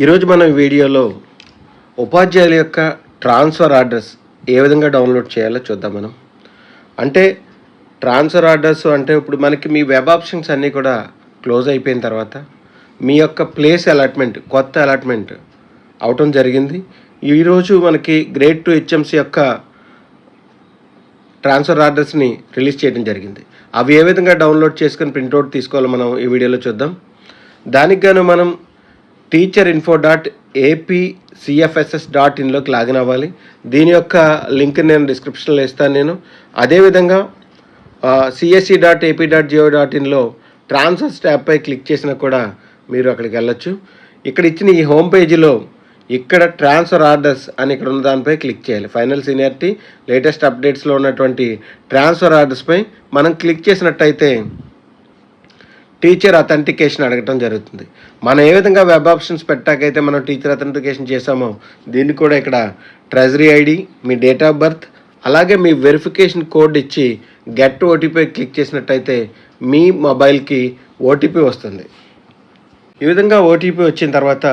ఈరోజు మనం ఈ వీడియోలో ఉపాధ్యాయుల యొక్క ట్రాన్స్ఫర్ ఆర్డర్స్ ఏ విధంగా డౌన్లోడ్ చేయాలో చూద్దాం మనం. అంటే ట్రాన్స్ఫర్ ఆర్డర్స్ అంటే ఇప్పుడు మనకి మీ వెబ్ ఆప్షన్స్ అన్నీ కూడా క్లోజ్ అయిపోయిన తర్వాత మీ యొక్క ప్లేస్ అలాట్మెంట్, కొత్త అలాట్మెంట్ అవటం జరిగింది. ఈరోజు మనకి గ్రేడ్ 2 హెచ్ఎంసీ యొక్క ట్రాన్స్ఫర్ ఆర్డర్స్ని రిలీజ్ చేయడం జరిగింది. అవి ఏ విధంగా డౌన్లోడ్ చేసుకొని ప్రింట్అవుట్ తీసుకోవాలో మనం ఈ వీడియోలో చూద్దాం. దానికి గాను మనం teacher.info.apcfss.inలోకి లాగిన్ అవ్వాలి. దీని యొక్క లింక్ నేను డిస్క్రిప్షన్లో ఇస్తాను నేను. అదేవిధంగా csc.ap.go.inలో ట్రాన్స్ఫర్స్ ట్యాబ్పై క్లిక్ చేసినా కూడా మీరు అక్కడికి వెళ్ళొచ్చు. ఇక్కడ ఇచ్చిన ఈ హోమ్ పేజీలో ఇక్కడ ట్రాన్స్ఫర్ ఆర్డర్స్ అని ఇక్కడ ఉన్న దానిపై క్లిక్ చేయాలి. ఫైనల్ సీనియారిటీ లేటెస్ట్ అప్డేట్స్లో ఉన్నటువంటి ట్రాన్స్ఫర్ ఆర్డర్స్పై మనం క్లిక్ చేసినట్టయితే టీచర్ అథెంటికేషన్ అడగటం జరుగుతుంది. మనం ఏ విధంగా వెబ్ ఆప్షన్స్ పెట్టాకైతే మనం టీచర్ అథెంటికేషన్ చేసామో దీన్ని కూడా ఇక్కడ treasury ID, me date of birth, అలాగే మీ వెరిఫికేషన్ కోడ్ ఇచ్చి గెట్ ఓటీపీ క్లిక్ చేసినట్టయితే మీ మొబైల్కి ఓటీపీ వస్తుంది. ఈ విధంగా ఓటీపీ వచ్చిన తర్వాత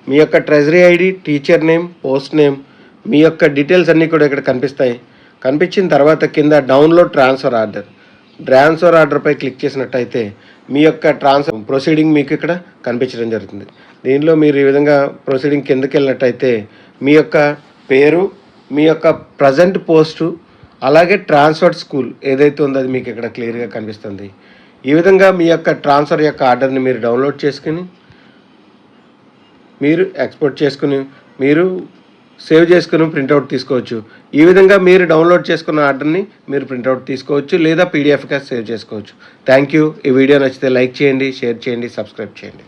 మీ యొక్క treasury ID, teacher name, post name, మీ యొక్క డీటెయిల్స్ అన్నీ కూడా ఇక్కడ కనిపిస్తాయి. కనిపించిన తర్వాత కింద డౌన్లోడ్ ట్రాన్స్ఫర్ ఆర్డర్పై క్లిక్ చేసినట్టయితే మీ యొక్క ట్రాన్స్ఫర్ ప్రొసీడింగ్ మీకు ఇక్కడ కనిపించడం జరుగుతుంది. దీనిలో మీరు ఈ విధంగా ప్రొసీడింగ్ కిందకి వెళ్ళినట్టయితే మీ యొక్క పేరు, మీ యొక్క ప్రజెంట్ పోస్టు, అలాగే ట్రాన్స్ఫర్డ్ స్కూల్ ఏదైతే ఉందో అది మీకు ఇక్కడ క్లియర్గా కనిపిస్తుంది. ఈ విధంగా మీ యొక్క ట్రాన్స్ఫర్ యొక్క ఆర్డర్ని మీరు డౌన్లోడ్ చేసుకుని మీరు ఎక్స్పోర్ట్ చేసుకుని మీరు సేవ్ చేసుకుని ప్రింట్అవుట్ తీసుకోవచ్చు. ఈ విధంగా మీరు డౌన్లోడ్ చేసుకున్న ఆర్డర్ని మీరు ప్రింట్అవుట్ తీసుకోవచ్చు లేదా పీడిఎఫ్గా సేవ్ చేసుకోవచ్చు. Thank you. ఈ వీడియో నచ్చితే లైక్ చేయండి, షేర్ చేయండి, సబ్స్క్రైబ్ చేయండి.